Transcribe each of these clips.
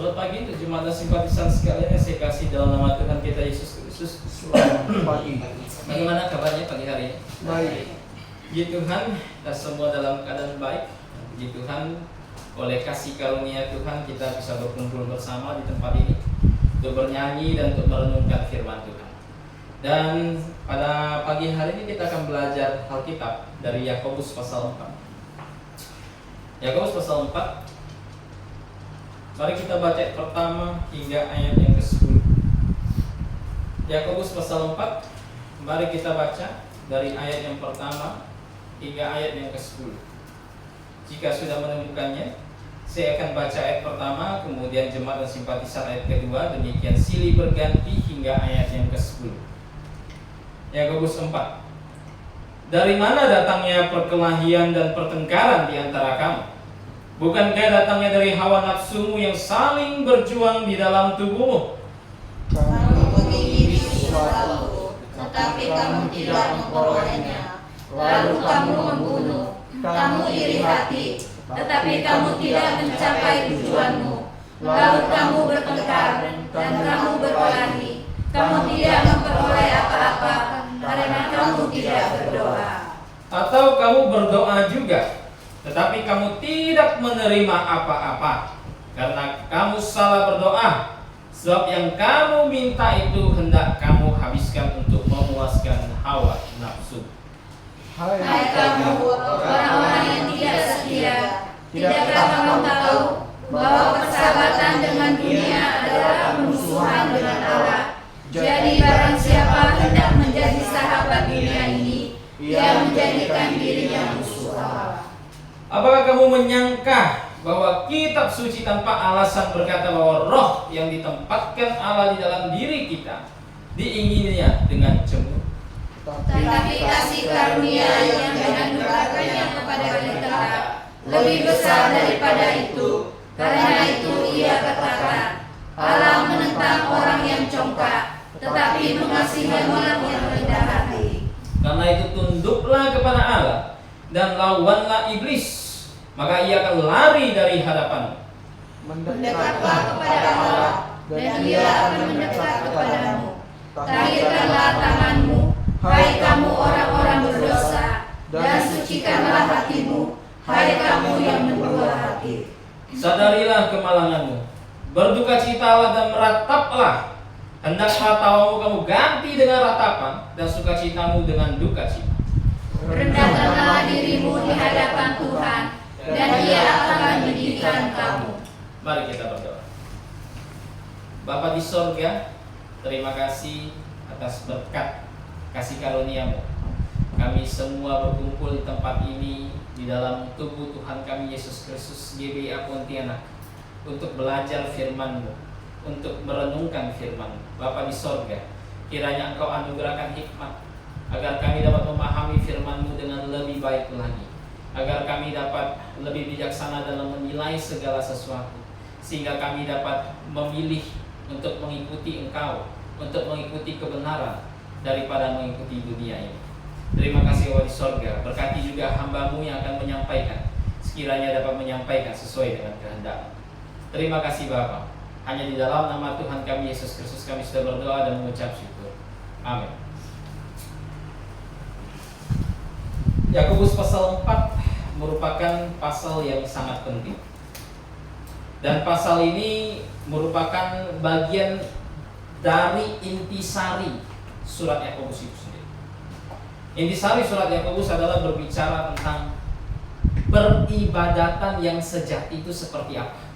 Selamat pagi untuk jemaat dan simpatisan sekalian yang saya kasih dalam nama Tuhan kita Yesus Kristus. Selamat pagi. Bagaimana kabarnya pagi hari ini? Baik. Puji Tuhan, kita semua dalam keadaan baik. Puji Tuhan, oleh kasih karunia Tuhan kita bisa berkumpul bersama di tempat ini untuk bernyanyi dan untuk merenungkan firman Tuhan. Dan pada pagi hari ini kita akan belajar Alkitab dari Yakobus pasal 4. Yakobus pasal 4. Mari kita baca pertama hingga ayat yang ke-10. Yakobus pasal 4. Mari kita baca dari ayat yang pertama hingga ayat yang ke-10. Jika sudah menemukannya, saya akan baca ayat pertama, kemudian jemaat dan simpatisan ayat kedua, demikian silih berganti hingga ayat yang ke-10. Yakobus 4. Dari mana datangnya perkelahian dan pertengkaran di antara kamu? Bukankah datangnya dari hawa nafsumu yang saling berjuang di dalam tubuhmu? Kamu memiliki sesuatu, tetapi kamu tidak memperolehnya. Lalu kamu membunuh. Kamu iri hati, tetapi kamu tidak mencapai tujuanmu. Lalu kamu bertengkar dan kamu berkelahi. Kamu tidak memperoleh apa-apa karena kamu tidak berdoa. Atau kamu berdoa juga, tetapi kamu tidak menerima apa-apa karena kamu salah berdoa. Sebab yang kamu minta itu hendak kamu habiskan untuk memuaskan hawa nafsu. Hai kamu, orang-orang yang tidak setia, tidakkah kamu tahu bahwa persahabatan dengan dunia adalah permusuhan dengan Allah? Jadi barang siapa hendak menjadi sahabat dunia ini, ia menjadikan dirinya musuh Allah. Apakah kamu menyangka bahwa kitab suci tanpa alasan berkata bahwa roh yang ditempatkan Allah di dalam diri kita diingininya dengan cemburu? Tetapi kasih karunia yang dianugerahkannya kepada kita lebih besar daripada itu. Karena itu ia berkata, Allah menentang orang yang congkak, tetapi mengasihi orang yang rendah hati. Karena itu tunduklah kepada Allah dan lawanlah iblis, maka ia akan lari dari hadapanmu. Mendekatlah kepada Allah, dan ia akan mendekat kepadamu. Tahirkanlah tanganmu, hai kamu orang-orang berdosa, dan sucikanlah hatimu, hai kamu yang mendua hati. Sadarilah kemalanganmu, berdukacitalah dan merataplah. Hendaklah tawamu kamu ganti dengan ratapan, dan sukacitamu dengan dukacita. Rendahkanlah dirimu di hadapan Tuhan, dan ia akan meninggikan kamu. Mari kita berdoa. Bapa di sorga, terima kasih atas berkat kasih karuniamu. Kami semua berkumpul di tempat ini di dalam tubuh Tuhan kami Yesus Kristus GBI Pontianak untuk belajar firman-Mu, untuk merenungkan firman-Mu. Bapa di sorga, kiranya Engkau anugerahkan hikmat agar kami dapat memahami firman-Mu dengan lebih baik lagi, agar kami dapat lebih bijaksana dalam menilai segala sesuatu, sehingga kami dapat memilih untuk mengikuti Engkau, untuk mengikuti kebenaran daripada mengikuti dunia ini. Terima kasih Allah di sorga. Berkati juga hamba-Mu yang akan menyampaikan, sekiranya dapat menyampaikan sesuai dengan kehendak. Terima kasih Bapa. Hanya di dalam nama Tuhan kami Yesus Kristus kami sudah berdoa dan mengucap syukur. Amin. Yakobus pasal 4 merupakan pasal yang sangat penting. Dan pasal ini merupakan bagian dari intisari surat Yakobus itu sendiri. Intisari surat Yakobus adalah berbicara tentang peribadatan yang sejati itu seperti apa.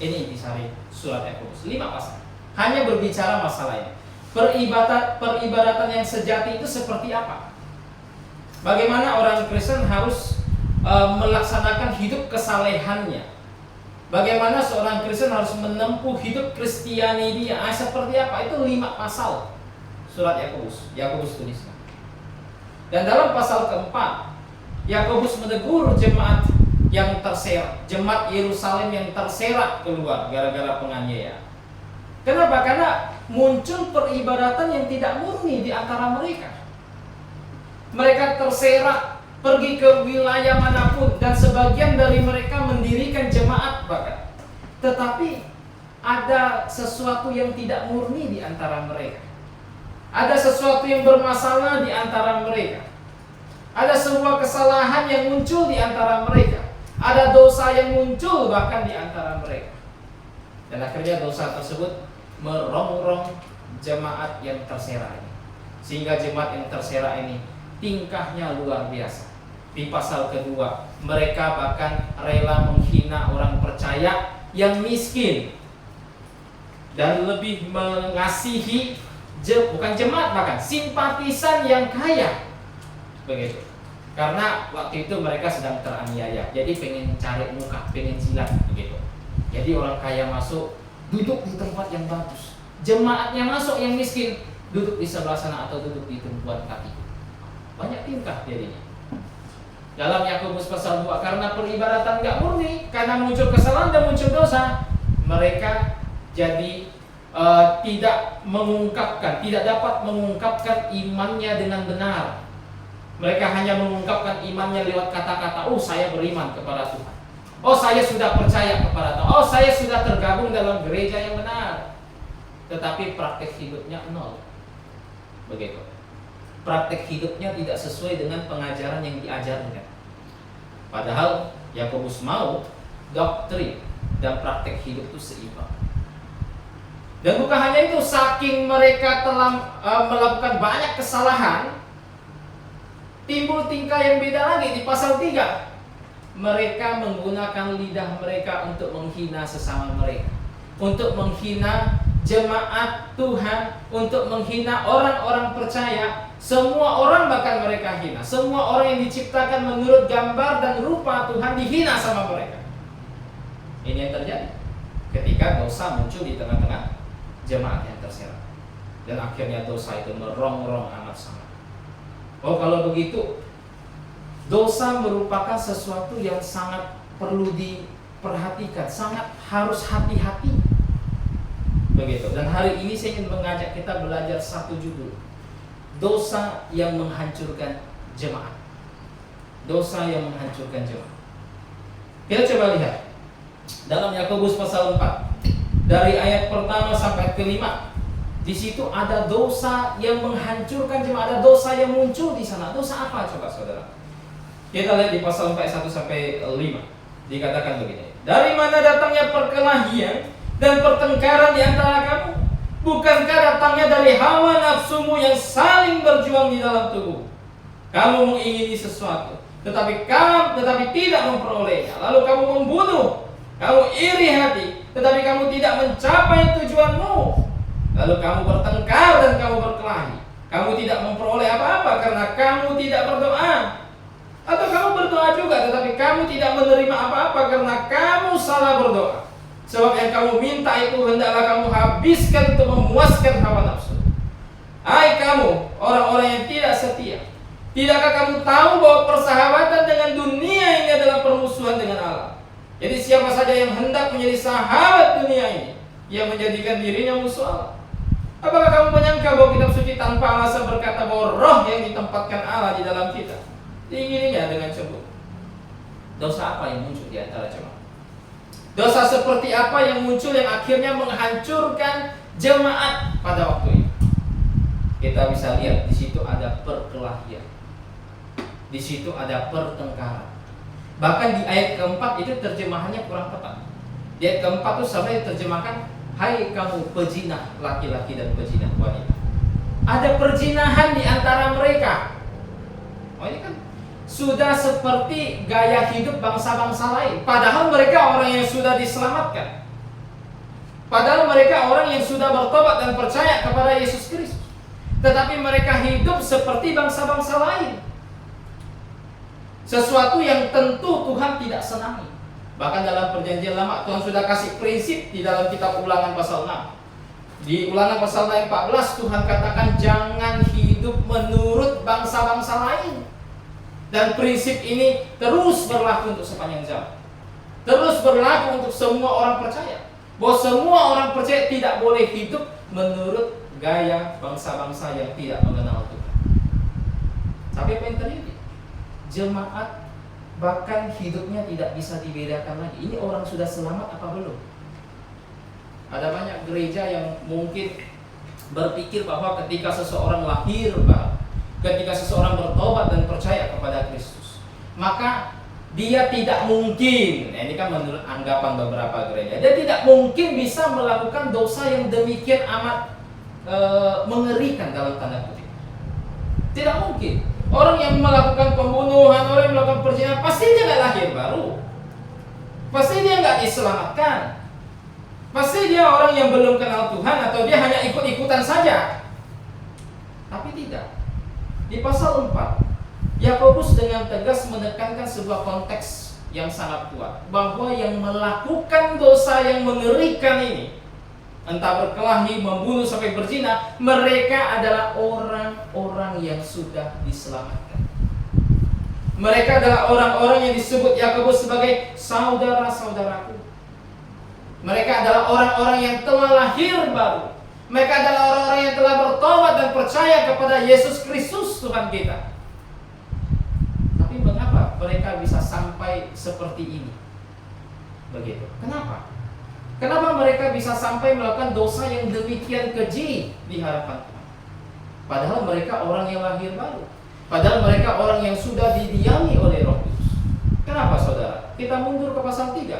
Ini intisari surat Yakobus, 5 pasal. Hanya berbicara masalah ini. Peribadatan yang sejati itu seperti apa? Bagaimana orang Kristen harus melaksanakan hidup kesalehannya? Bagaimana seorang Kristen harus menempuh hidup Kristiani dia? Seperti apa? Itu 5 pasal surat Yakobus tuliskan. Dan dalam pasal keempat, Yakobus menegur jemaat yang terserak, jemaat Yerusalem yang terserak keluar gara-gara penganiayaan. Kenapa? Karena muncul peribadatan yang tidak murni di antara mereka. Mereka terserak pergi ke wilayah manapun, dan sebagian dari mereka mendirikan jemaat bahkan. Tetapi ada sesuatu yang tidak murni di antara mereka. Ada sesuatu yang bermasalah di antara mereka. Ada sebuah kesalahan yang muncul di antara mereka. Ada dosa yang muncul bahkan di antara mereka. Dan akhirnya dosa tersebut merongrong jemaat yang terserak ini. Sehingga jemaat yang terserak ini tingkahnya luar biasa. Di pasal kedua, mereka bahkan rela menghina orang percaya yang miskin dan lebih mengasihi bukan jemaat, bahkan simpatisan yang kaya. Begitu. Karena waktu itu mereka sedang teraniaya, jadi pengen cari muka, pengen jilat begitu. Jadi orang kaya masuk, duduk di tempat yang bagus. Jemaatnya masuk yang miskin, duduk di sebelah sana atau duduk di tumpuan kaki. Banyak tingkah jadinya. Dalam Yakobus pasal 2, karena peribadatan gak murni, karena muncul kesalahan dan muncul dosa, mereka jadi tidak dapat mengungkapkan imannya dengan benar. Mereka hanya mengungkapkan imannya lewat kata-kata, oh saya beriman kepada Tuhan, oh saya sudah percaya kepada Tuhan, oh saya sudah tergabung dalam gereja yang benar. Tetapi praktek hidupnya nol. Begitu. Praktek hidupnya tidak sesuai dengan pengajaran yang diajarkan. Padahal Yakobus mau doktrin dan praktek hidup itu seimbang. Dan bukan hanya itu, saking mereka telah melakukan banyak kesalahan, timbul tingkah yang beda lagi di pasal 3. Mereka menggunakan lidah mereka untuk menghina sesama mereka, untuk menghina jemaat Tuhan, untuk menghina orang-orang percaya. Semua orang bahkan mereka hina. Semua orang yang diciptakan menurut gambar dan rupa Tuhan dihina sama mereka. Ini yang terjadi ketika dosa muncul di tengah-tengah jemaat yang terserak. Dan akhirnya dosa itu merongrong amat sangat. Oh, kalau begitu, dosa merupakan sesuatu yang sangat perlu diperhatikan, sangat harus hati-hati. Begitu. Dan hari ini saya ingin mengajak kita belajar satu judul. Dosa yang menghancurkan jemaat. Dosa yang menghancurkan jemaat. Kita coba lihat dalam Yakobus pasal 4 dari ayat pertama sampai ke-5. Di situ ada dosa yang menghancurkan jemaat, ada dosa yang muncul di sana. Dosa apa coba saudara? Kita lihat di pasal 4 1 sampai 5. Dikatakan begini. Dari mana datangnya perkelahian dan pertengkaran di antara kamu? Bukankah datangnya dari hawa nafsumu yang saling berjuang di dalam tubuh? Kamu mengingini sesuatu, tetapi tidak memperolehnya. Lalu kamu membunuh, kamu iri hati, tetapi kamu tidak mencapai tujuanmu. Lalu kamu bertengkar dan kamu berkelahi. Kamu tidak memperoleh apa-apa karena kamu tidak berdoa. Atau kamu berdoa juga, tetapi kamu tidak menerima apa-apa karena kamu salah berdoa. Sebab yang kamu minta itu hendaklah kamu habiskan untuk memuaskan hawa nafsu. Hai kamu, orang-orang yang tidak setia, tidakkah kamu tahu bahwa persahabatan dengan dunia ini adalah permusuhan dengan Allah? Jadi siapa saja yang hendak menjadi sahabat dunia ini, ia menjadikan dirinya musuh Allah. Apakah kamu menyangka bahwa kitab suci tanpa alasan berkata bahwa roh yang ditempatkan Allah di dalam kita diingininya dengan cemburu? Dosa apa yang muncul di antara jemaat? Dosa seperti apa yang muncul yang akhirnya menghancurkan jemaat pada waktu itu? Kita bisa lihat di situ ada perkelahian, di situ ada pertengkaran. Bahkan di ayat keempat itu terjemahannya kurang tepat. Di ayat keempat itu sampai terjemahkan, hai kamu pejinah laki-laki dan pejinah wanita. Ada perzinahan di antara mereka. Oh, ini kan sudah seperti gaya hidup bangsa-bangsa lain. Padahal mereka orang yang sudah diselamatkan. Padahal mereka orang yang sudah bertobat dan percaya kepada Yesus Kristus. Tetapi mereka hidup seperti bangsa-bangsa lain. Sesuatu yang tentu Tuhan tidak senangi. Bahkan dalam perjanjian lama Tuhan sudah kasih prinsip di dalam kitab Ulangan pasal 6. Di Ulangan pasal 14 Tuhan katakan jangan hidup menurut bangsa-bangsa lain. Dan prinsip ini terus berlaku untuk sepanjang zaman. Terus berlaku untuk semua orang percaya. Bahwa semua orang percaya tidak boleh hidup menurut gaya bangsa-bangsa yang tidak mengenal Tuhan. Tapi apa yang terjadi? Jemaat bahkan hidupnya tidak bisa dibedakan lagi. Ini orang sudah selamat apa belum? Ada banyak gereja yang mungkin berpikir bahwa ketika seseorang lahir baru, ketika seseorang bertobat dan percaya kepada Kristus, maka dia tidak mungkin, ini kan menurut anggapan beberapa gereja, dia tidak mungkin bisa melakukan dosa yang demikian amat mengerikan dalam tanda kutip. Tidak mungkin. Orang yang melakukan pembunuhan, orang yang melakukan perzinahan, pasti dia nggak lahir baru, pasti dia nggak diselamatkan, pasti dia orang yang belum kenal Tuhan, atau dia hanya ikut-ikutan saja. Tapi tidak. Di pasal 4, Yakobus dengan tegas menekankan sebuah konteks yang sangat kuat, bahwa yang melakukan dosa yang mengerikan ini, entah berkelahi, membunuh sampai berzina, mereka adalah orang-orang yang sudah diselamatkan. Mereka adalah orang-orang yang disebut Yakobus sebagai saudara-saudaraku. Mereka adalah orang-orang yang telah lahir baru. Mereka adalah orang-orang yang telah bertobat dan percaya kepada Yesus Kristus Tuhan kita. Tapi mengapa mereka bisa sampai seperti ini? Begitu. Kenapa? Kenapa mereka bisa sampai melakukan dosa yang demikian keji di hadapan Tuhan? Padahal mereka orang yang lahir baru. Padahal mereka orang yang sudah didiami oleh Roh Kudus. Kenapa saudara? Kita mundur ke pasal 3.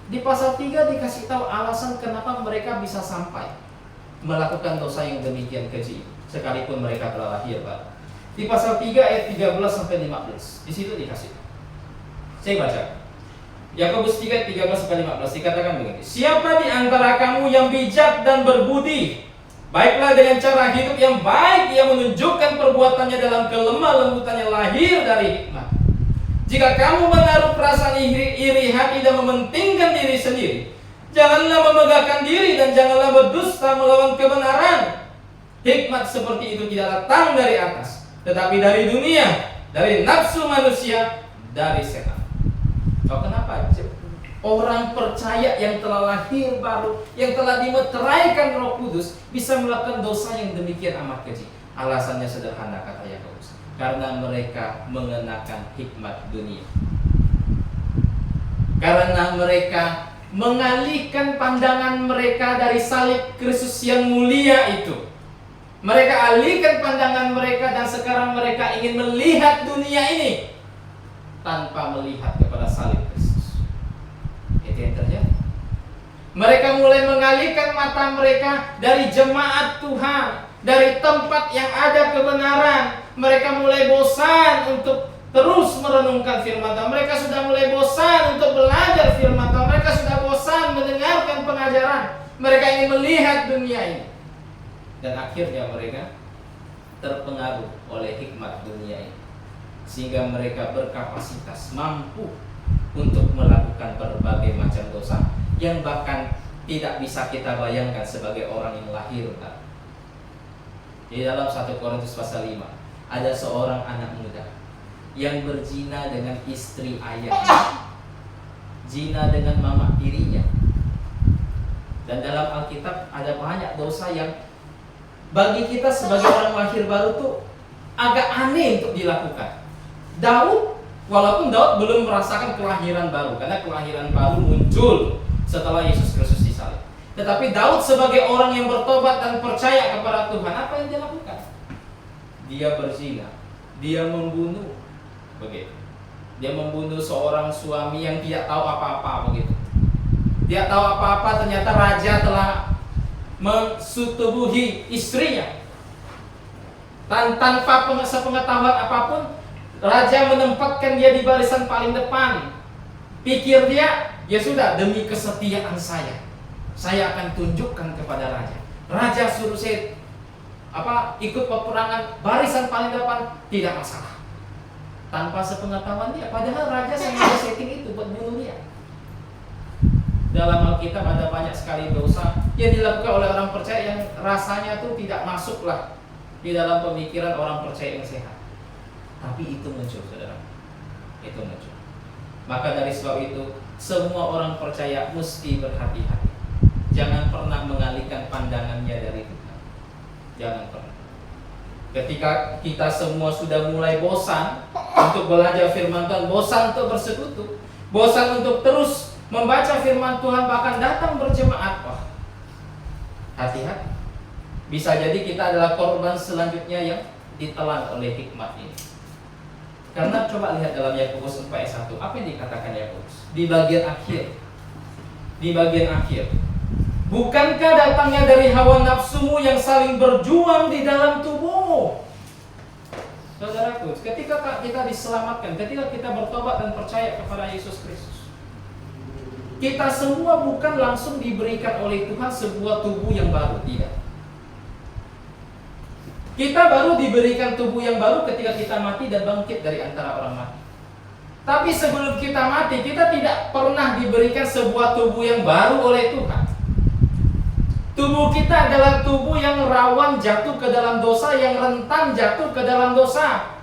Di pasal 3 dikasih tahu alasan kenapa mereka bisa sampai melakukan dosa yang demikian keji, sekalipun mereka telah lahir baru. Di pasal 3 ayat 13 sampai 15. Di situ dikasih. Saya baca. Yakobus 3, 13-15 dikatakan begini. Siapa di antara kamu yang bijak dan berbudi, baiklah dengan cara hidup yang baik, yang menunjukkan perbuatannya dalam kelemah lembutannya lahir dari hikmat. Jika kamu menaruh perasaan iri hati dan mementingkan diri sendiri, janganlah memegahkan diri dan janganlah berdusta melawan kebenaran. Hikmat seperti itu tidak datang dari atas, tetapi dari dunia, dari nafsu manusia, dari setan. Oh, kenapa? Orang percaya yang telah lahir baru, yang telah dimeteraikan Roh Kudus, bisa melakukan dosa yang demikian amat keji. Alasannya sederhana, kata Yakobus, karena mereka mengenakan hikmat dunia. Karena mereka mengalihkan pandangan mereka dari salib Kristus yang mulia itu. Mereka alihkan pandangan mereka dan sekarang mereka ingin melihat dunia ini tanpa melihat kepada salib Kristus. Itu yang terjadi. Mereka mulai mengalihkan mata mereka dari jemaat Tuhan, dari tempat yang ada kebenaran. Mereka mulai bosan untuk terus merenungkan firman Tuhan. Mereka sudah mulai bosan untuk belajar firman Tuhan. Mereka sudah bosan mendengarkan pengajaran. Mereka ingin melihat dunia ini. Dan akhirnya mereka terpengaruh oleh hikmat dunia ini, sehingga mereka berkapasitas mampu untuk melakukan berbagai macam dosa yang bahkan tidak bisa kita bayangkan sebagai orang yang lahir. Di dalam 1 Korintus pasal 5 ada seorang anak muda yang berzina dengan istri ayahnya, zina dengan mama tirinya. Dan dalam Alkitab ada banyak dosa yang bagi kita sebagai orang lahir baru tuh agak aneh untuk dilakukan. Daud, walaupun Daud belum merasakan kelahiran baru, karena kelahiran baru muncul setelah Yesus Kristus disalib. Tetapi Daud sebagai orang yang bertobat dan percaya kepada Tuhan, apa yang dia lakukan? Dia berzina, dia membunuh, begitu. Dia membunuh seorang suami yang tidak tahu apa-apa, begitu. Dia tahu apa-apa, ternyata raja telah mensetubuhi istrinya. Tanpa sepengetahuan apapun, raja menempatkan dia di barisan paling depan. Pikir dia, ya sudah, demi kesetiaan saya akan tunjukkan kepada raja. Raja suruh saya ikut peperangan barisan paling depan, tidak masalah. Tanpa sepengetahuan dia, padahal raja sengaja setting itu buat bunuh dia. Dalam Alkitab ada banyak sekali dosa yang dilakukan oleh orang percaya yang rasanya tuh tidak masuklah di dalam pemikiran orang percaya yang sehat. Tapi itu muncul, saudara. Itu muncul. Maka dari sebab itu, semua orang percaya mesti berhati-hati. Jangan pernah mengalihkan pandangannya dari Tuhan. Jangan pernah. Ketika kita semua sudah mulai bosan untuk belajar firman Tuhan, bosan untuk bersekutu, bosan untuk terus membaca firman Tuhan, bahkan datang berjemaat, Hati-hati. Bisa jadi kita adalah korban selanjutnya yang ditelan oleh hikmat ini. Karena coba lihat dalam Yakobus 4 ayat 1, apa yang dikatakan Yakobus? Di bagian akhir. Di bagian akhir. Bukankah datangnya dari hawa nafsumu yang saling berjuang di dalam tubuhmu? Saudaraku, ketika kita diselamatkan, ketika kita bertobat dan percaya kepada Yesus Kristus, kita semua bukan langsung diberikan oleh Tuhan sebuah tubuh yang baru, tidak. Kita baru diberikan tubuh yang baru ketika kita mati dan bangkit dari antara orang mati. Tapi sebelum kita mati, kita tidak pernah diberikan sebuah tubuh yang baru oleh Tuhan. Tubuh kita adalah tubuh yang rawan jatuh ke dalam dosa, yang rentan jatuh ke dalam dosa.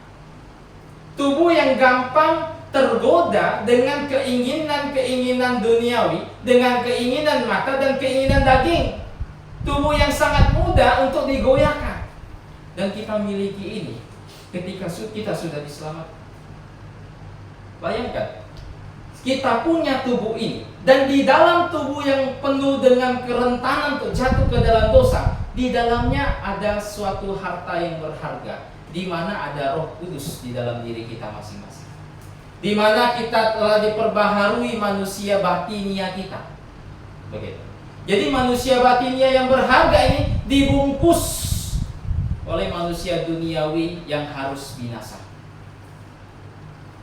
Tubuh yang gampang tergoda dengan keinginan-keinginan duniawi, dengan keinginan mata dan keinginan daging. Tubuh yang sangat mudah untuk digoyahkan. Dan kita miliki ini ketika kita sudah diselamatkan. Bayangkan, kita punya tubuh ini, dan di dalam tubuh yang penuh dengan kerentanan untuk jatuh ke dalam dosa, di dalamnya ada suatu harta yang berharga, di mana ada Roh Kudus di dalam diri kita masing-masing, di mana kita telah diperbaharui manusia batinia kita. Begitu. Jadi manusia batinia yang berharga ini dibungkus oleh manusia duniawi yang harus binasa.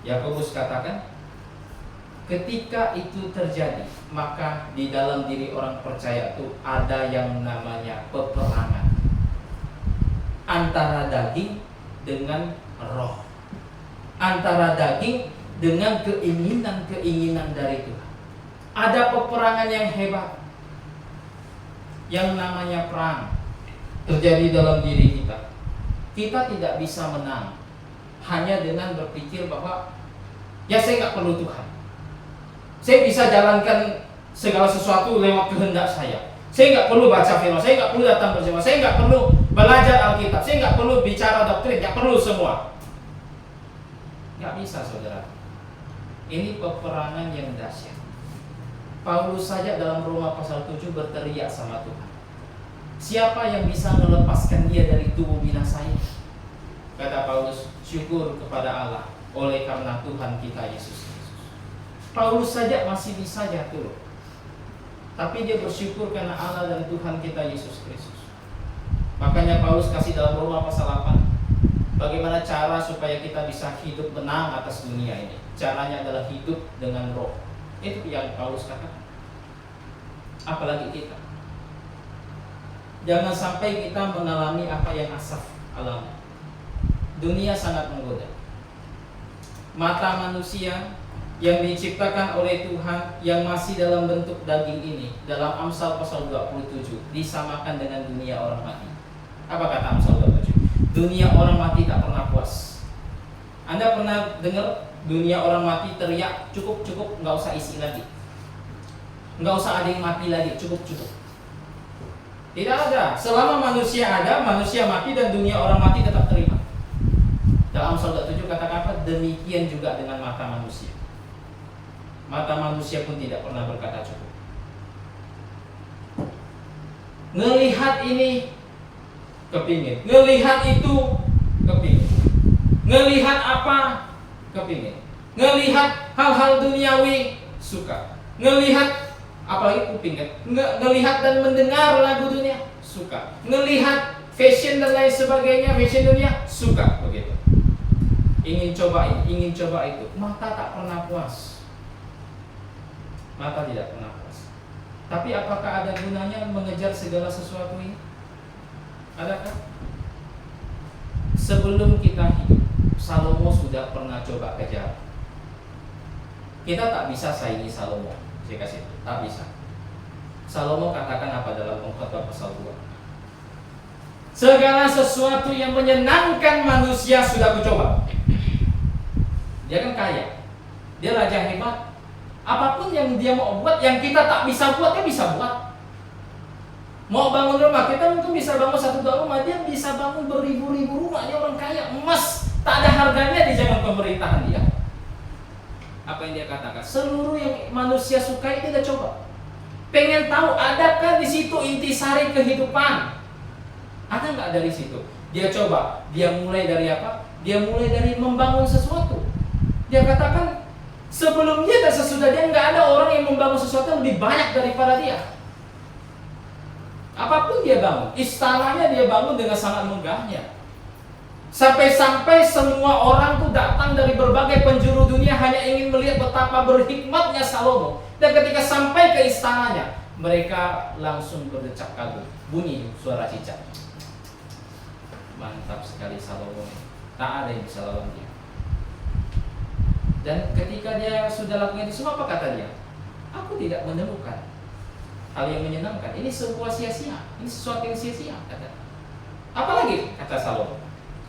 Yakobus katakan, ketika itu terjadi, maka di dalam diri orang percaya itu ada yang namanya peperangan antara daging dengan roh, antara daging dengan keinginan-keinginan dari Tuhan. Ada peperangan yang hebat, yang namanya perang terjadi dalam diri kita. Kita tidak bisa menang hanya dengan berpikir bahwa ya saya nggak perlu Tuhan, saya bisa jalankan segala sesuatu lewat kehendak saya nggak perlu baca firman, saya nggak perlu datang berjemaah, saya nggak perlu belajar Alkitab, saya nggak perlu bicara doktrin, nggak perlu semua. Nggak bisa, saudara. Ini peperangan yang dahsyat. Paulus saja dalam Roma pasal 7 berteriak sama Tuhan, siapa yang bisa melepaskan dia dari tubuh binasa ini? Kata Paulus, syukur kepada Allah oleh karena Tuhan kita Yesus Kristus. Paulus saja masih bisa jatuh, tapi dia bersyukur karena Allah dan Tuhan kita Yesus Kristus. Makanya Paulus kasih dalam Roma pasal 8, bagaimana cara supaya kita bisa hidup menang atas dunia ini. Caranya adalah hidup dengan roh. Itu yang Paulus katakan. Apalagi kita, jangan sampai kita mengalami apa yang Asaf alami. Dunia sangat menggoda. Mata manusia yang diciptakan oleh Tuhan yang masih dalam bentuk daging ini, dalam Amsal pasal 27, disamakan dengan dunia orang mati. Apa kata Amsal 27? Dunia orang mati tak pernah puas. Anda pernah dengar dunia orang mati teriak, cukup, nggak usah isi lagi, nggak usah ada yang mati lagi, cukup. Tidak ada. Selama manusia ada, manusia mati dan dunia orang mati tetap terima. Dalam Amsal 27 katakan apa? Demikian juga dengan mata manusia. Mata manusia pun tidak pernah berkata cukup. Ngelihat ini kepingin, ngelihat itu kepingin, ngelihat apa kepingin, ngelihat hal-hal duniawi suka, ngelihat apalagi kuping kan, ngelihat dan mendengar lagu dunia suka, ngelihat fashion dan lain sebagainya, fashion dunia suka, begitu. Ingin coba ini, ingin coba itu. Mata tak pernah puas. Mata tidak pernah puas. Tapi apakah ada gunanya mengejar segala sesuatu ini? Adakah? Sebelum kita hidup, Salomo sudah pernah coba kejar. Kita tak bisa saingi Salomo. Saya kasih, tak bisa. Salomo katakan apa dalam Pengkhotbah pasal 2? Segala sesuatu yang menyenangkan manusia sudah kucoba. Dia kan kaya, dia raja hebat. Apapun yang dia mau buat, yang kita tak bisa buat, dia bisa buat. Mau bangun rumah, kita mungkin bisa bangun 1-2 rumah, dia bisa bangun beribu-ribu rumah. Dia orang kaya, emas tak ada harganya di zaman pemerintahan dia. Apa yang dia katakan? Seluruh yang manusia sukai dia coba. Pengen tahu adakah di situ intisari kehidupan? Ada nggak dari situ? Dia coba, dia mulai dari apa? Dia mulai dari membangun sesuatu. Dia katakan sebelum dia dan sesudah dia nggak ada orang yang membangun sesuatu yang lebih banyak daripada dia. Apapun dia bangun, istananya dia bangun dengan sangat megahnya. Sampai-sampai semua orang tuh datang dari berbagai penjuru dunia hanya ingin melihat betapa berhikmatnya Salomo. Dan ketika sampai ke istananya, mereka langsung berdecak kagum. Bunyi suara cicak. Mantap sekali Salomo ini. Tak ada yang bisa lawan dia. Dan ketika dia sudah lakukan itu semua, apa kata dia? Aku tidak menemukan hal yang menyenangkan. Ini sebuah sia-sia. Ini sesuatu yang sia-sia, kata. Apalagi kata Salomo,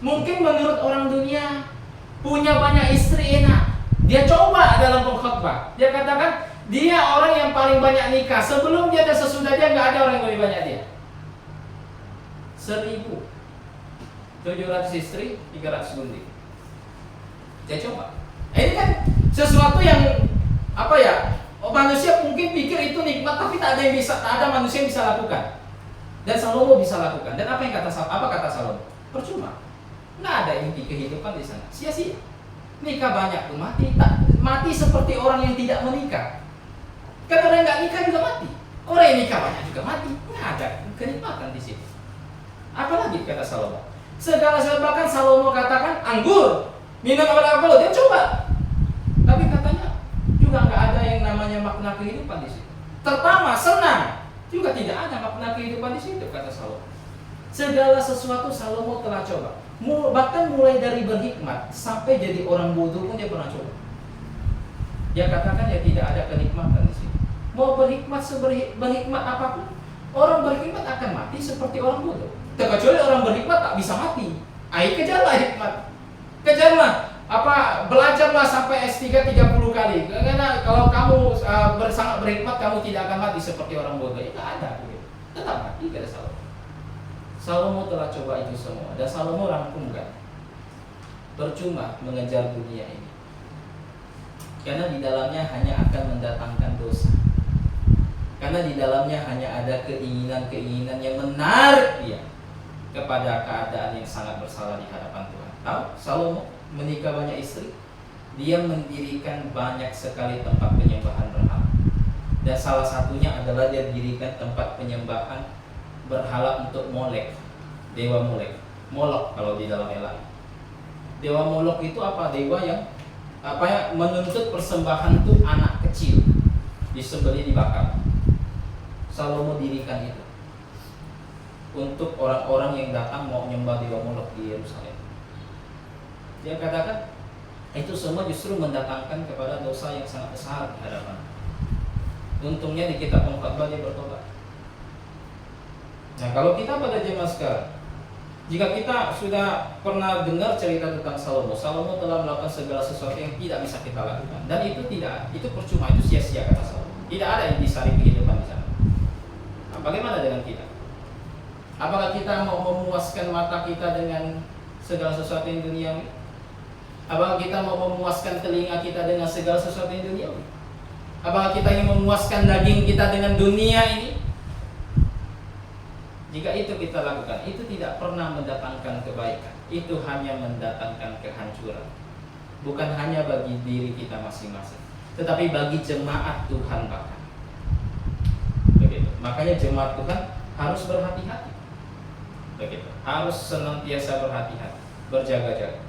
mungkin menurut orang dunia punya banyak istri enak. Dia coba dalam pengkhotbah. Dia katakan dia orang yang paling banyak nikah. Sebelum dia dan sesudah dia nggak ada orang yang lebih banyak dia. 1.700 istri, 300 gunting. Dia coba. Ini kan sesuatu yang apa ya? Manusia mungkin pikir itu nikmat, tapi tak ada manusia yang bisa lakukan. Dan Salomo bisa lakukan. Dan apa kata Salomo? Percuma. Nggak ada inti kehidupan di sana. Sia-sia. Nikah banyak tuh mati. Mati seperti orang yang tidak menikah. Kan orang yang nggak nikah juga mati. Orang yang nikah banyak juga mati. Nggak ada kenikmatan di situ. Apalagi kata Salomo? Segala sesuatu, bahkan Salomo katakan anggur, minum alkohol, dia coba. Tapi katanya juga nggak ada yang namanya makna kehidupan di situ. Tertawa, senang, juga tidak ada makna kehidupan di situ, kata Salomo. Segala sesuatu Salomo telah coba. Bahkan mulai dari berhikmat sampai jadi orang bodoh pun dia pernah coba. Dia katakan ya tidak ada kenikmatan di situ. Mau berhikmat berhikmat apapun, orang berhikmat akan mati seperti orang bodoh. Terkecuali orang berhikmat tak bisa mati. Ayo kejarlah hikmat. Kejarlah belajarlah sampai S3 30 kali. Karena kalau kamu sangat berhikmat, kamu tidak akan mati seperti orang bodoh. Itu ada. Tetap mati, kata Salomo. Salomo telah coba itu semua. Dan Salomo rangkumkan. Percuma mengejar dunia ini. Karena di dalamnya hanya akan mendatangkan dosa. Karena di dalamnya hanya ada keinginan-keinginan yang menarik dia kepada keadaan yang sangat bersalah di hadapan Tuhan. Tahu, Salomo menikah banyak istri, dia mendirikan banyak sekali tempat penyembahan berhala. Dan salah satunya adalah dia dirikan tempat penyembahan berhala untuk Molek, dewa Molek, Molok kalau di dalam Elam. Dewa Molok itu apa? Dewa yang menuntut persembahan itu anak kecil, disembelih, dibakar. Salomo dirikan itu untuk orang-orang yang datang mau menyembah dewa Molok di Yerusalem. Dia katakan itu semua justru mendatangkan kepada dosa yang sangat besar di hadapan. Untungnya di kitab pengkhotbah dia bertobat. Nah, kalau kita pada zaman sekarang, jika kita sudah pernah dengar cerita tentang Salomo telah melakukan segala sesuatu yang tidak bisa kita lakukan, dan itu percuma, itu sia-sia, kata Salomo. Tidak ada intisari kehidupan di sana. Nah, bagaimana dengan kita? Apakah kita mau memuaskan mata kita dengan segala sesuatu yang duniawi? Apakah kita mau memuaskan telinga kita dengan segala sesuatu yang duniawi? Apakah kita ingin memuaskan daging kita dengan dunia ini? Jika itu kita lakukan, itu tidak pernah mendatangkan kebaikan. Itu hanya mendatangkan kehancuran. Bukan hanya bagi diri kita masing-masing, tetapi bagi jemaat Tuhan bahkan. Begitu. Makanya jemaat Tuhan harus berhati-hati. Begitu. Harus senantiasa berhati-hati, berjaga-jaga.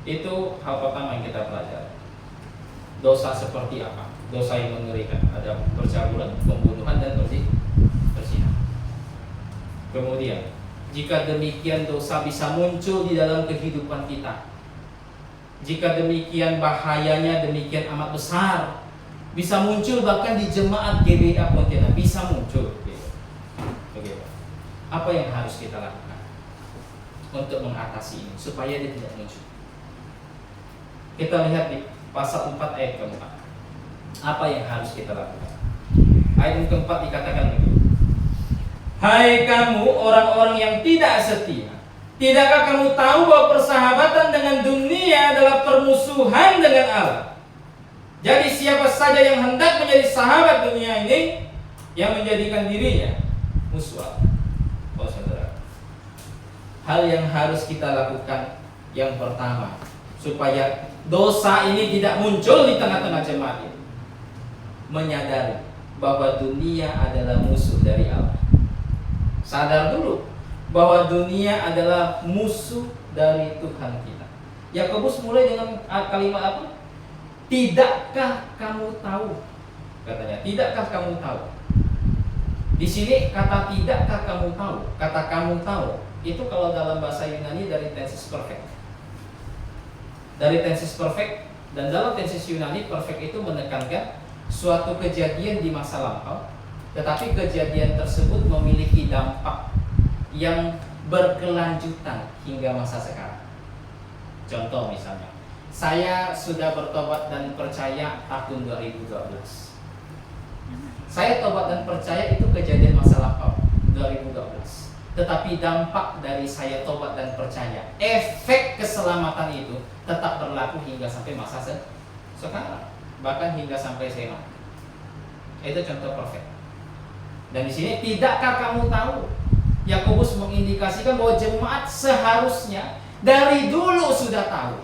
Itu hal pertama yang kita pelajari. Dosa seperti apa? Dosa yang mengerikan. Ada percabulan, pembunuhan, dan perzinahan. Kemudian, jika demikian dosa bisa muncul di dalam kehidupan kita, jika demikian bahayanya demikian amat besar, bisa muncul bahkan di jemaat GBA Pontianak, bisa muncul. Begitu. Apa yang harus kita lakukan untuk mengatasi ini supaya dia tidak muncul? Kita lihat di pasal 4 ayat keempat. Apa yang harus kita lakukan? Ayat yang keempat dikatakan begini: hai kamu orang-orang yang tidak setia, tidakkah kamu tahu bahwa persahabatan dengan dunia adalah permusuhan dengan Allah? Jadi siapa saja yang hendak menjadi sahabat dunia ini yang menjadikan dirinya musuh Allah. Oh saudara, hal yang harus kita lakukan yang pertama supaya dosa ini tidak muncul di tengah-tengah jemaat ini, menyadari bahwa dunia adalah musuh dari Allah. Sadar dulu bahwa dunia adalah musuh dari Tuhan kita. Yakobus mulai dengan kalimat apa? Tidakkah kamu tahu? Katanya, tidakkah kamu tahu? Di sini kata tidakkah kamu tahu, kata kamu tahu itu kalau dalam bahasa Yunani dari tenses perfect. Dari tenses perfect, dan dalam tenses Yunani perfect itu menekankan suatu kejadian di masa lampau, tetapi kejadian tersebut memiliki dampak yang berkelanjutan hingga masa sekarang. Contoh misalnya, saya sudah bertobat dan percaya tahun 2012. Saya tobat dan percaya itu kejadian masa lampau 2012. Tetapi dampak dari saya tobat dan percaya, efek keselamatan itu tetap berlaku hingga sampai masa sekarang, bahkan hingga sampai saya mati. Itu contoh perfect. Dan di sini tidakkah kamu tahu? Yakobus mengindikasikan bahwa jemaat seharusnya dari dulu sudah tahu.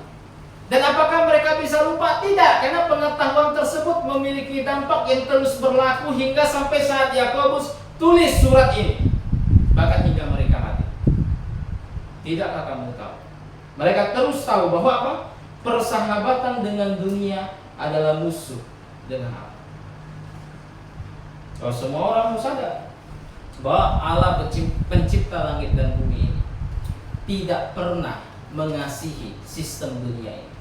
Dan apakah mereka bisa lupa? Tidak, karena pengetahuan tersebut memiliki dampak yang terus berlaku hingga sampai saat Yakobus tulis surat ini, bahkan hingga mereka mati. Tidakkah kamu tahu? Mereka terus tahu bahwa apa? Persahabatan dengan dunia adalah musuh dengan Allah. Kalau semua orang sadar bahwa Allah pencipta langit dan bumi ini tidak pernah mengasihi sistem dunia ini.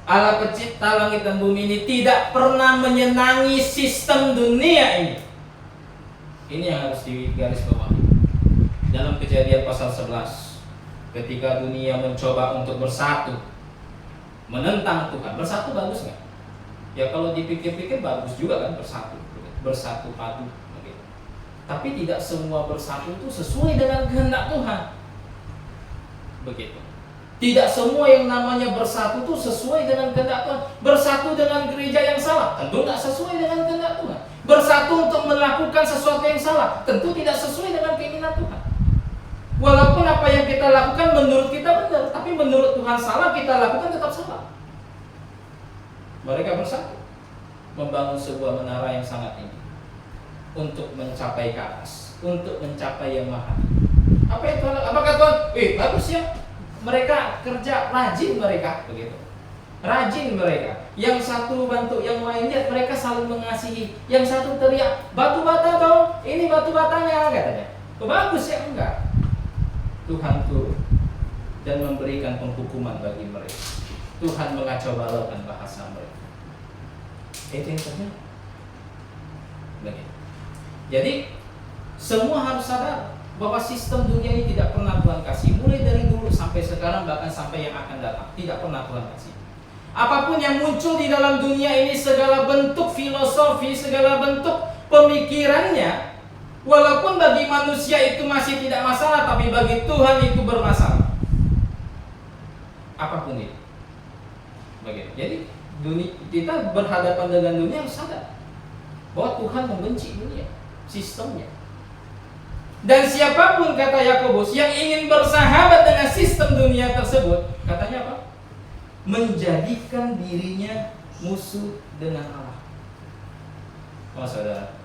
Allah pencipta langit dan bumi ini tidak pernah menyenangi sistem dunia ini. Ini yang harus digarisbawahi. Dalam Kejadian pasal 11, ketika dunia mencoba untuk bersatu menentang Tuhan. Bersatu bagus nggak? Ya kalau dipikir-pikir bagus juga kan bersatu padu. Tapi tidak semua bersatu itu sesuai dengan kehendak Tuhan. Begitu. Tidak semua yang namanya bersatu itu sesuai dengan kehendak Tuhan. Bersatu dengan gereja yang salah, tentu tidak sesuai dengan kehendak Tuhan. Bersatu untuk melakukan sesuatu yang salah, tentu tidak sesuai dengan keinginan Tuhan. Walaupun apa yang kita lakukan menurut kita benar, tapi menurut Tuhan salah, kita lakukan tetap salah. Mereka bersatu membangun sebuah menara yang sangat tinggi untuk mencapai ke atas, untuk mencapai yang maha. Apa itu? Apakah Tuhan? Bagus ya. Mereka kerja rajin mereka begitu. Rajin mereka. Yang satu bantu yang lain, lihat mereka saling mengasihi. Yang satu teriak, "Batu bata dong, ini batu batanya," katanya. Bagus ya? Enggak. Tuhan turun dan memberikan penghukuman bagi mereka. Tuhan mengacau balaukan bahasa mereka. Itu yang terjadi. Begitu. Jadi semua harus sadar bahwa sistem dunia ini tidak pernah Tuhan kasih. Mulai dari dulu sampai sekarang, bahkan sampai yang akan datang, tidak pernah Tuhan kasih. Apapun yang muncul di dalam dunia ini, segala bentuk filosofi, segala bentuk pemikirannya, walaupun bagi manusia itu masih tidak masalah, tapi bagi Tuhan itu bermasalah. Apapun itu. Begitu. Jadi kita berhadapan dengan dunia harus sadar bahwa Tuhan membenci dunia, sistemnya. Dan siapapun, kata Yakobus, yang ingin bersahabat dengan sistem dunia tersebut, katanya apa? Menjadikan dirinya musuh dengan Allah. Oh saudara,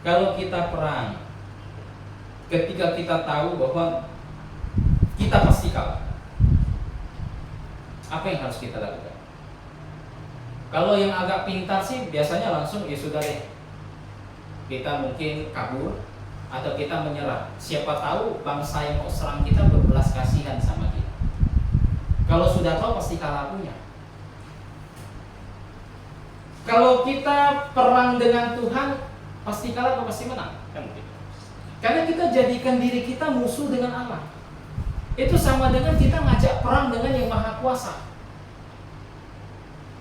kalau kita perang, ketika kita tahu bahwa kita pasti kalah, apa yang harus kita lakukan? Kalau yang agak pintar sih biasanya langsung ya sudah deh, kita mungkin kabur atau kita menyerah. Siapa tahu bangsa yang mau serang kita berbelas kasihan sama kita. Kalau sudah tahu pasti kalah punya. Kalau kita perang dengan Tuhan, pasti kalah atau pasti menang? Kan begitu. Karena kita jadikan diri kita musuh dengan Allah. Itu sama dengan kita ngajak perang dengan yang Maha Kuasa.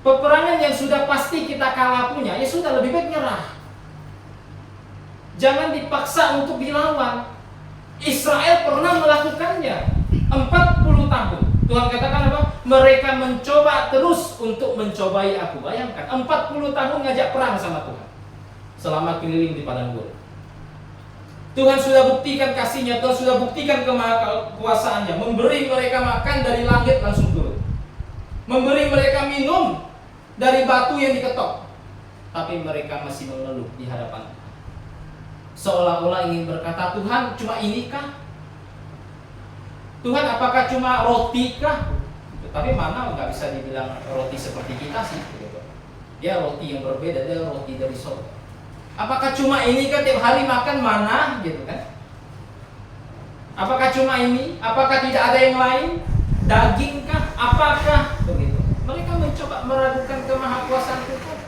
Peperangan yang sudah pasti kita kalah punya, ya sudah lebih baik nyerah. Jangan dipaksa untuk dilawan. Israel pernah melakukannya 40 tahun. Tuhan katakan apa? Mereka mencoba terus untuk mencobai aku. Bayangkan 40 tahun ngajak perang sama Tuhan. selama keliling di padang gurun. Tuhan sudah buktikan kasih-Nya, Tuhan sudah buktikan kemahakuasaannya, memberi mereka makan dari langit langsung turun, memberi mereka minum dari batu yang diketok, tapi mereka masih mengeluh di hadapan Tuhan, seolah-olah ingin berkata, Tuhan cuma inikah? Tuhan apakah cuma roti kah? Tapi mana nggak bisa dibilang roti seperti kita sih, gitu. Dia roti yang berbeda, dia roti dari surga. Apakah cuma ini kan tiap hari makan mana, gitu kan? Apakah cuma ini? Apakah tidak ada yang lain? Daging kah? Apakah? Begitu. Mereka mencoba meragukan kemahakuasaan Tuhan.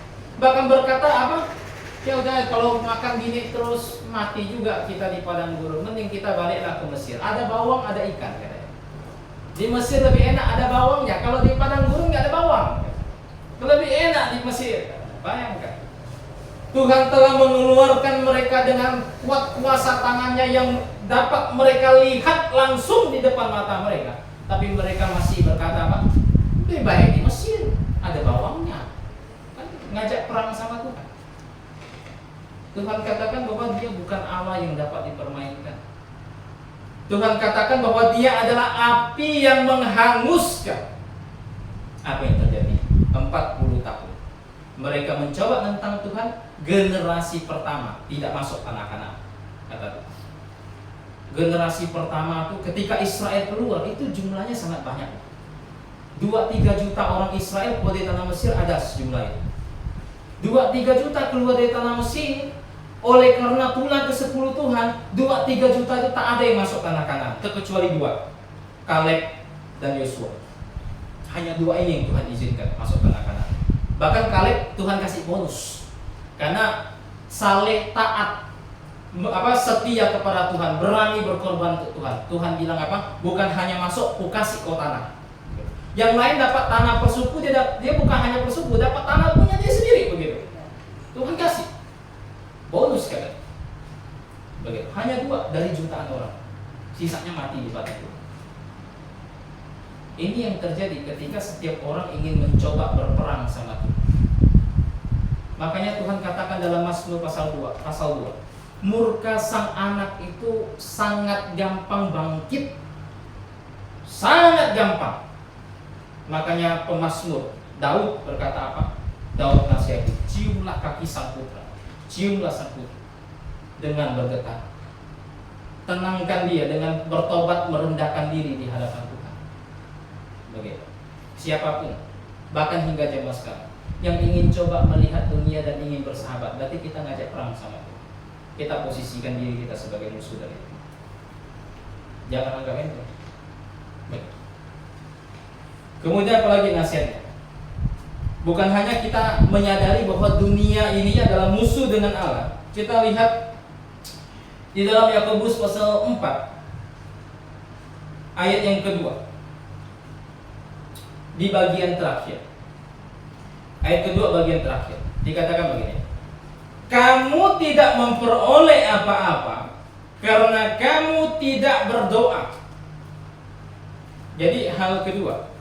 Bahkan berkata apa? Ya udah, kalau makan gini terus mati juga kita di padang gurun. Mending kita baliklah ke Mesir. Ada bawang, ada ikan katanya. Di Mesir lebih enak ada bawangnya. Kalau di padang gurun nggak ada bawang. Lebih enak di Mesir. Bayangkan. Tuhan telah mengeluarkan mereka dengan kuat kuasa tangannya yang dapat mereka lihat langsung di depan mata mereka. Tapi mereka masih berkata apa? Lebih baik di Mesir, ada bawangnya. Kan ngajak perang sama Tuhan. Tuhan katakan bahwa Dia bukan Allah yang dapat dipermainkan. Tuhan katakan bahwa Dia adalah api yang menghanguskan. Apa yang terjadi? 40 tahun mereka mencoba menentang Tuhan. Generasi pertama tidak masuk tanah Kanaan, kata Tuhan. Generasi pertama itu ketika Israel keluar itu jumlahnya sangat banyak. 2-3 juta orang Israel keluar dari tanah Mesir, ada sejumlah itu. 2-3 juta keluar dari tanah Mesir. Oleh karena tulah ke-10 Tuhan, 2-3 juta itu tak ada yang masuk tanah Kanaan, terkecuali 2, Kaleb dan Yosua. Hanya 2 ini yang Tuhan izinkan masuk tanah Kanaan. Bahkan Kaleb Tuhan kasih bonus, karena saleh taat, setia kepada Tuhan, berani berkorban untuk Tuhan. Tuhan bilang apa? Bukan hanya masuk, ku kasih kau tanah. Yang lain dapat tanah persuku, dia bukan hanya persuku, dapat tanah punya dia sendiri, begitu. Tuhan kasih bonus kan? Begitu. Hanya 2 dari jutaan orang, sisanya mati di batu itu. Ini yang terjadi ketika setiap orang ingin mencoba berperang sama Tuhan. Makanya Tuhan katakan dalam Mazmur pasal 2, murka sang anak itu sangat gampang bangkit, sangat gampang. Makanya pemazmur Daud berkata apa? Daud nasihati, ciumlah kaki sang putra, ciumlah sang putra dengan bergetar, tenangkan dia dengan bertobat, merendahkan diri di hadapan Tuhan. Begitu. Siapapun, bahkan hingga zaman sekarang, yang ingin coba melihat dunia dan ingin bersahabat, berarti kita ngajak perang sama Tuhan. Kita posisikan diri kita sebagai musuh dari itu. Jangan anggap enteng. Kemudian apalagi nasihatnya? Bukan hanya kita menyadari bahwa dunia ini adalah musuh dengan Allah. Kita lihat di dalam Yakobus pasal 4 ayat yang kedua, di bagian terakhir. Ayat kedua bagian terakhir dikatakan begini: kamu tidak memperoleh apa-apa karena kamu tidak berdoa. Jadi hal kedua,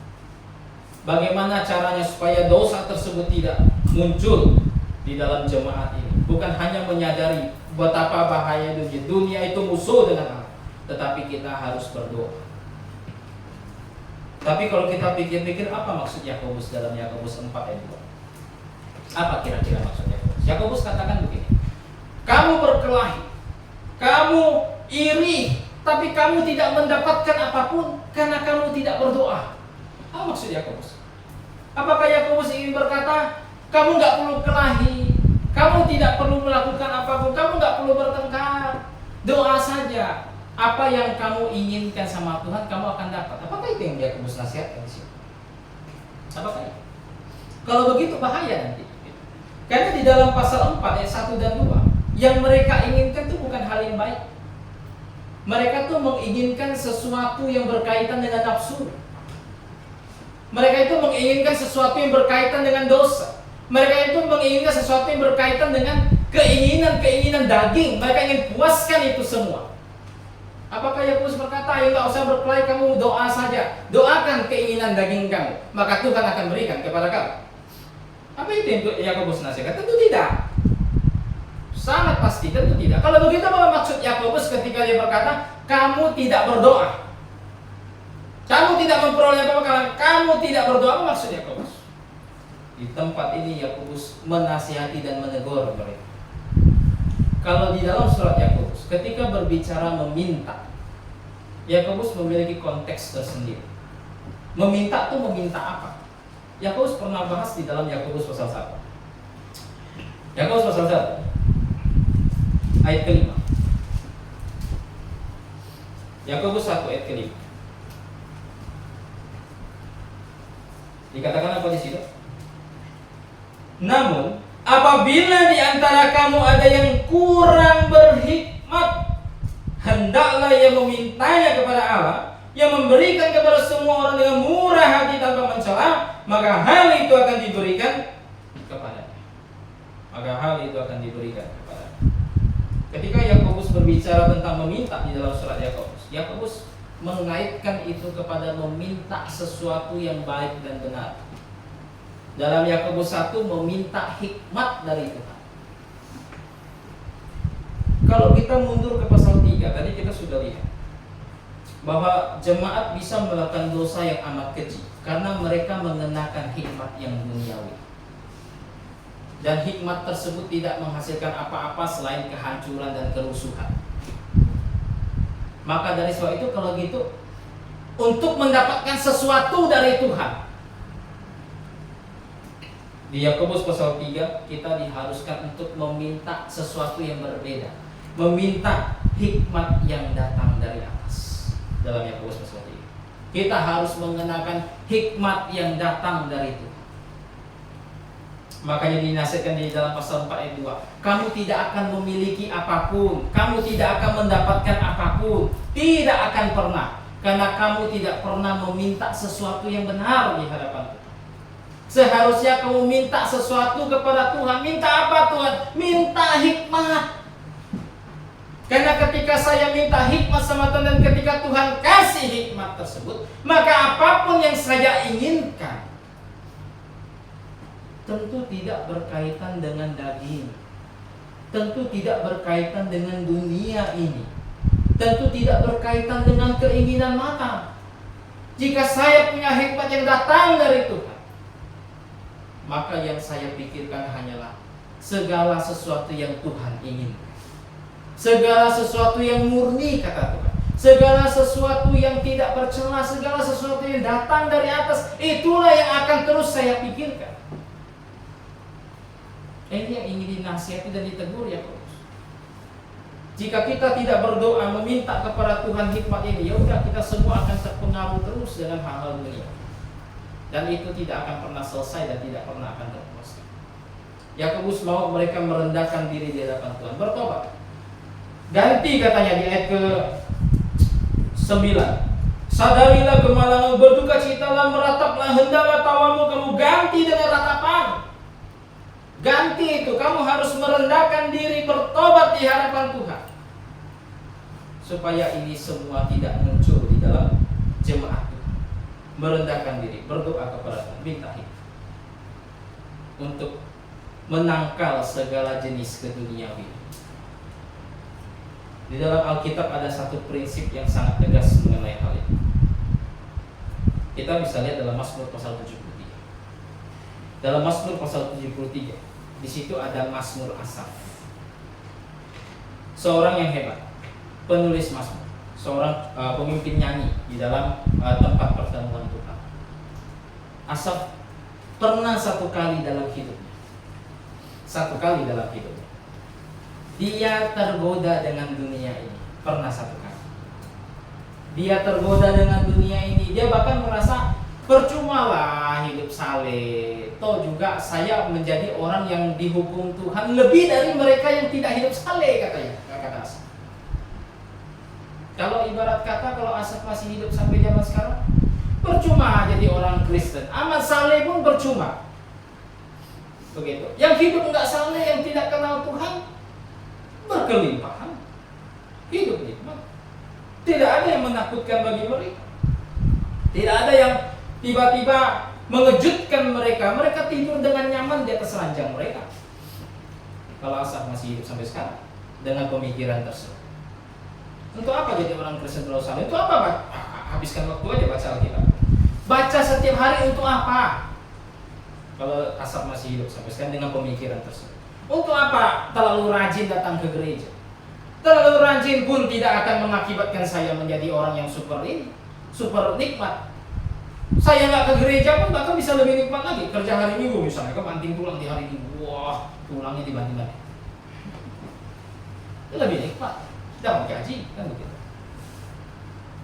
bagaimana caranya supaya dosa tersebut tidak muncul di dalam jemaat ini? Bukan hanya menyadari betapa bahaya dunia. Dunia itu musuh dengan Allah, tetapi kita harus berdoa. Tapi kalau kita pikir-pikir, apa maksud Yakobus dalam Yakobus 4 ayat 2? Apa kira-kira maksudnya? Yakobus katakan begini: kamu berkelahi, kamu iri, tapi kamu tidak mendapatkan apapun karena kamu tidak berdoa. Apa maksud Yakobus? Apakah Yakobus ingin berkata kamu nggak perlu kelahi, kamu tidak perlu melakukan apapun, kamu nggak perlu bertengkar, doa saja. Apa yang kamu inginkan sama Tuhan kamu akan dapat. Apakah itu yang Yakobus nasihatkan di sini? Apakah itu? Kalau begitu bahaya nanti. Karena di dalam pasal 4 ayat 1 dan 2, yang mereka inginkan itu bukan hal yang baik. Mereka tuh menginginkan sesuatu yang berkaitan dengan nafsu. Mereka itu menginginkan sesuatu yang berkaitan dengan dosa. Mereka itu menginginkan sesuatu yang berkaitan dengan keinginan-keinginan daging. Mereka ingin puaskan itu semua. Apakah Yakobus berkata, ya nggak usah berkelahi, kamu doa saja, doakan keinginan daging kamu, maka Tuhan akan berikan kepada kamu? Apa itu yang Yakobus nasihatkan? Tentu tidak. Sangat pasti, tentu tidak. Kalau begitu apa maksud Yakobus ketika dia berkata, kamu tidak berdoa? Kamu tidak memperoleh apa-apa karena kamu tidak berdoa. Apa maksud Yakobus? Di tempat ini Yakobus menasihati dan menegur mereka. Kalau di dalam surat Yakobus, ketika berbicara meminta, Yakobus memiliki konteks tersendiri. Meminta itu meminta apa? Yakobus pernah bahas di dalam Yakobus pasal 1. Yakobus pasal 1 ayat ke-5. Yakobus 1 ayat ke-5. Dikatakan apa di situ? Namun apabila di antara kamu ada yang kurang berhikmat, hendaklah ia memintanya kepada Allah, yang memberikan kepada semua orang dengan murah hati tanpa mencela, maka hal itu akan diberikan kepadanya. Ketika Yakobus berbicara tentang meminta di dalam surat Yakobus, Yakobus mengaitkan itu kepada meminta sesuatu yang baik dan benar. Dalam Yakobus 1 meminta hikmat dari Tuhan. Kalau kita mundur ke pasal 3, tadi kita sudah lihat bahwa jemaat bisa melakukan dosa yang amat keji karena mereka mengenakan hikmat yang duniawi. Dan hikmat tersebut tidak menghasilkan apa-apa selain kehancuran dan kerusuhan. Maka dari sebab itu kalau gitu, untuk mendapatkan sesuatu dari Tuhan, di Yakobus pasal 3 kita diharuskan untuk meminta sesuatu yang berbeda, meminta hikmat yang datang dari atas. Dalam Yakobus pasal 3 kita harus mengenakan hikmat yang datang dari Tuhan. Makanya dinasihatkan di dalam pasal 4 ayat 2, kamu tidak akan memiliki apapun, kamu tidak akan mendapatkan apapun, tidak akan pernah, karena kamu tidak pernah meminta sesuatu yang benar di hadapan Tuhan. Seharusnya kamu minta sesuatu kepada Tuhan. Minta apa Tuhan? Minta hikmat. Karena ketika saya minta hikmat sama Tuhan dan ketika Tuhan kasih hikmat tersebut, maka apapun yang saya inginkan tentu tidak berkaitan dengan daging, tentu tidak berkaitan dengan dunia ini, tentu tidak berkaitan dengan keinginan mata. Jika saya punya hikmat yang datang dari Tuhan, maka yang saya pikirkan hanyalah segala sesuatu yang Tuhan inginkan, segala sesuatu yang murni kata Tuhan, segala sesuatu yang tidak bercela, segala sesuatu yang datang dari atas, itulah yang akan terus saya pikirkan. Ini yang ingin dinasihati dan ditegur Yakobus. Jika kita tidak berdoa meminta kepada Tuhan hikmat ini, ya udah kita semua akan terpengaruh terus dengan hal-hal dunia. Dan itu tidak akan pernah selesai dan tidak pernah akan terpuaskan. Yakobus mau mereka merendahkan diri di hadapan Tuhan, bertobat. Ganti katanya di ayat ke-9. Sadarilah kemalangan, berduka citalah, merataplah, hendaklah tawamu kamu ganti dengan ratapan. Ganti itu, kamu harus merendahkan diri, bertobat di hadapan Tuhan. Supaya ini semua tidak muncul di dalam jemaat Tuhan. Merendahkan diri, berdoa kepada Tuhan, minta hikmat untuk menangkal segala jenis keduniawi. Di dalam Alkitab ada satu prinsip yang sangat tegas mengenai hal ini. Kita bisa lihat dalam Mazmur pasal 73. Dalam Mazmur pasal 73, di situ ada Mazmur Asaf. Seorang yang hebat, penulis Mazmur, seorang pemimpin nyanyi di dalam tempat pertemuan Tuhan. Asaf pernah satu kali dalam hidupnya, dia tergoda dengan dunia ini. Pernah satu kali dia tergoda dengan dunia ini. Dia bahkan merasa percuma lah hidup saleh, toh juga saya menjadi orang yang dihukum Tuhan lebih dari mereka yang tidak hidup saleh, katanya, kata Asaf. Kalau ibarat kata, kalau Asaf masih hidup sampai zaman sekarang, percuma jadi orang Kristen, amal saleh pun percuma. Begitu. Yang hidup enggak saleh, yang tidak kenal Tuhan, berkelimpahan, hidup nikmat. Tidak ada yang menakutkan bagi mereka. Tidak ada yang tiba-tiba mengejutkan mereka. Mereka tidur dengan nyaman di atas ranjang mereka. kalau Asaf masih hidup sampai sekarang dengan pemikiran tersebut. Untuk apa jadi orang Kristen terus salah? Untuk apa? Habiskan waktu aja baca Alkitab. Baca setiap hari untuk apa? Kalau Asaf masih hidup sampai sekarang dengan pemikiran tersebut. Untuk apa terlalu rajin datang ke gereja? Terlalu rajin pun tidak akan mengakibatkan saya menjadi orang yang super nikmat. Saya nggak ke gereja pun bahkan bisa lebih nikmat lagi. Kerja hari Minggu misalnya, banting tulang di hari Minggu, wah tulangnya dibanting-banting. Itu lebih nikmat. Dapat gaji kan begitu.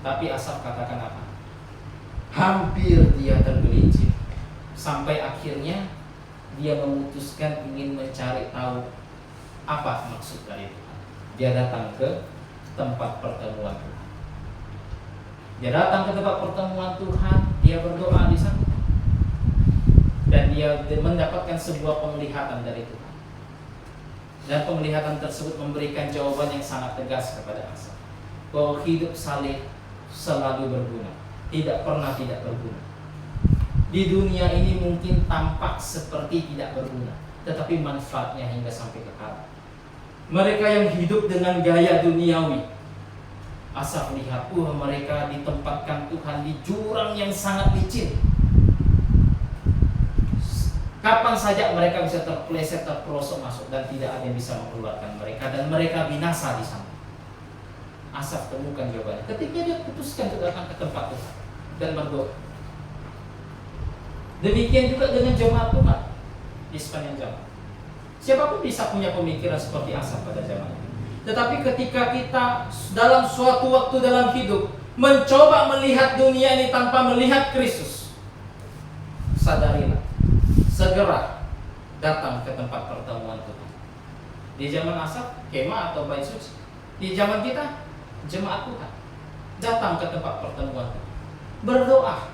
Tapi Asaf katakan apa? Hampir dia tergelincir sampai akhirnya dia memutuskan ingin mencari tahu apa maksud dari Tuhan. Dia datang ke tempat pertemuan Tuhan. Dia datang ke tempat pertemuan Tuhan, dia berdoa di sana. Dan dia mendapatkan sebuah penglihatan dari Tuhan. Dan penglihatan tersebut memberikan jawaban yang sangat tegas kepada Asaf. Bahwa hidup saleh selalu berguna, tidak pernah tidak berguna. Di dunia ini mungkin tampak seperti tidak berguna, tetapi manfaatnya hingga sampai kekal. Mereka yang hidup dengan gaya duniawi, Asaf lihat, mereka ditempatkan Tuhan di jurang yang sangat licin. Kapan saja mereka bisa terpeleset, terperosok masuk dan tidak ada yang bisa mengeluarkan mereka, dan mereka binasa di sana. Asaf temukan jawabannya ketika dia putuskan untuk datang ke tempat Tuhan dan berdoa. Demikian juga dengan jemaat Tuhan di sepanjang zaman. Siapapun bisa punya pemikiran seperti Asaf pada zaman ini. Tetapi ketika kita dalam suatu waktu dalam hidup mencoba melihat dunia ini tanpa melihat Kristus, sadarilah, segera datang ke tempat pertemuan Tuhan. Di zaman Asaf, kemah atau bait suci. Di zaman kita, jemaat Tuhan, datang ke tempat pertemuan Tuhan, berdoa,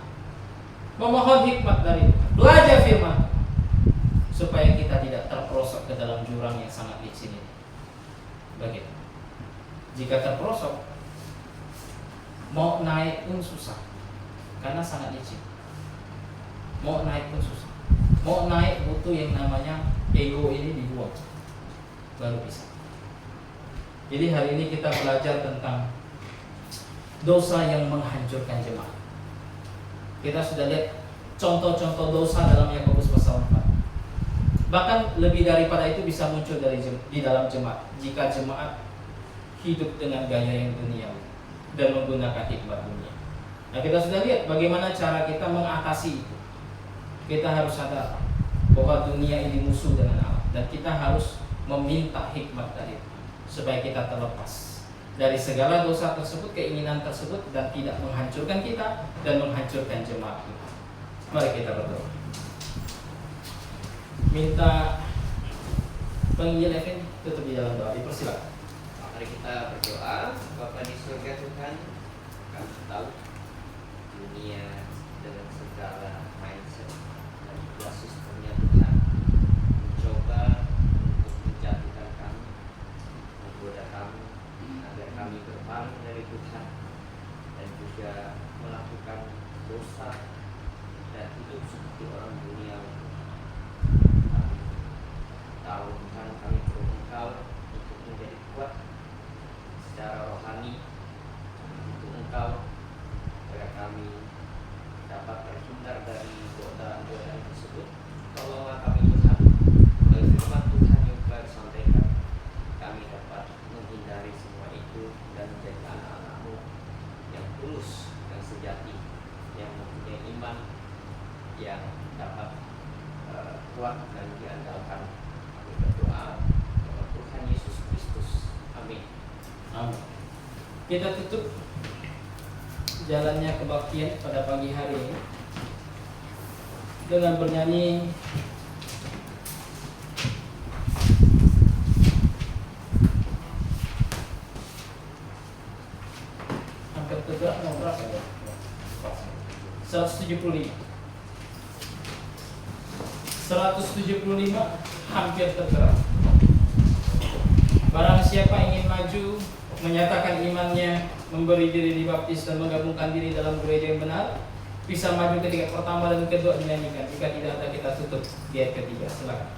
memohon hikmat dari Tuhan, belajar firman Tuhan, supaya kita tidak terperosok ke dalam jurang yang sangat licin ini. Begitu. Jika terperosok, mau naik pun susah, karena sangat licin. Mau naik pun susah. Mau naik butuh yang namanya ego ini dibuang, baru bisa. Jadi hari ini kita belajar tentang dosa yang menghancurkan jemaat. Kita sudah lihat contoh-contoh dosa dalam Yakobus pasal 4. Bahkan lebih daripada itu bisa muncul di dalam jemaat, jika jemaat hidup dengan gaya yang duniawi dan menggunakan hikmat dunia. Nah, kita sudah lihat bagaimana cara kita mengatasi itu. Kita harus sadar bahwa dunia ini musuh dengan Allah, dan kita harus meminta hikmat dari Tuhan supaya kita terlepas dari segala dosa tersebut, keinginan tersebut, dan tidak menghancurkan kita dan menghancurkan jemaat Tuhan. Mari kita berdoa. Minta penginjil Evan tutup di dalam doa, dipersilakan. Mari kita berdoa. Bapa di surga Tuhan, kami tahu dunia dengan segala mindset dan juga sistemnya Tuhan mencoba untuk menjatuhkan kami, menggoda kami agar kami berpaling dari Tuhan dan juga melakukan dosa dan hidup seperti orang dunia. Tahu Tuhan, kami perlu Engkau untuk menjadi kuat secara rohani, untuk Engkau agar kami dapat terhindar dari godaan-godaan tersebut. Tolonglah kami Tuhan, melalui firman Tuhan yang telah disampaikan, kami dapat menghindari semua itu dan menjadi anak-anak-Mu yang tulus, yang sejati, yang mempunyai iman yang dapat kuat dan diandalkan. Berdoa kepada Tuhan Yesus Kristus. Amin. Amin. Kita tutup jalannya kebaktian pada pagi hari ini dengan bernyanyi hampir tegak nomor berapa ya? 175. 175 hampir tergerak. Barang siapa ingin maju, menyatakan imannya, memberi diri dibaptis dan menggabungkan diri dalam gereja yang benar, bisa maju ketika pertama dan kedua dinyanyikan. Jika tidak ada, kita tutup di ayat ketiga. Silakan.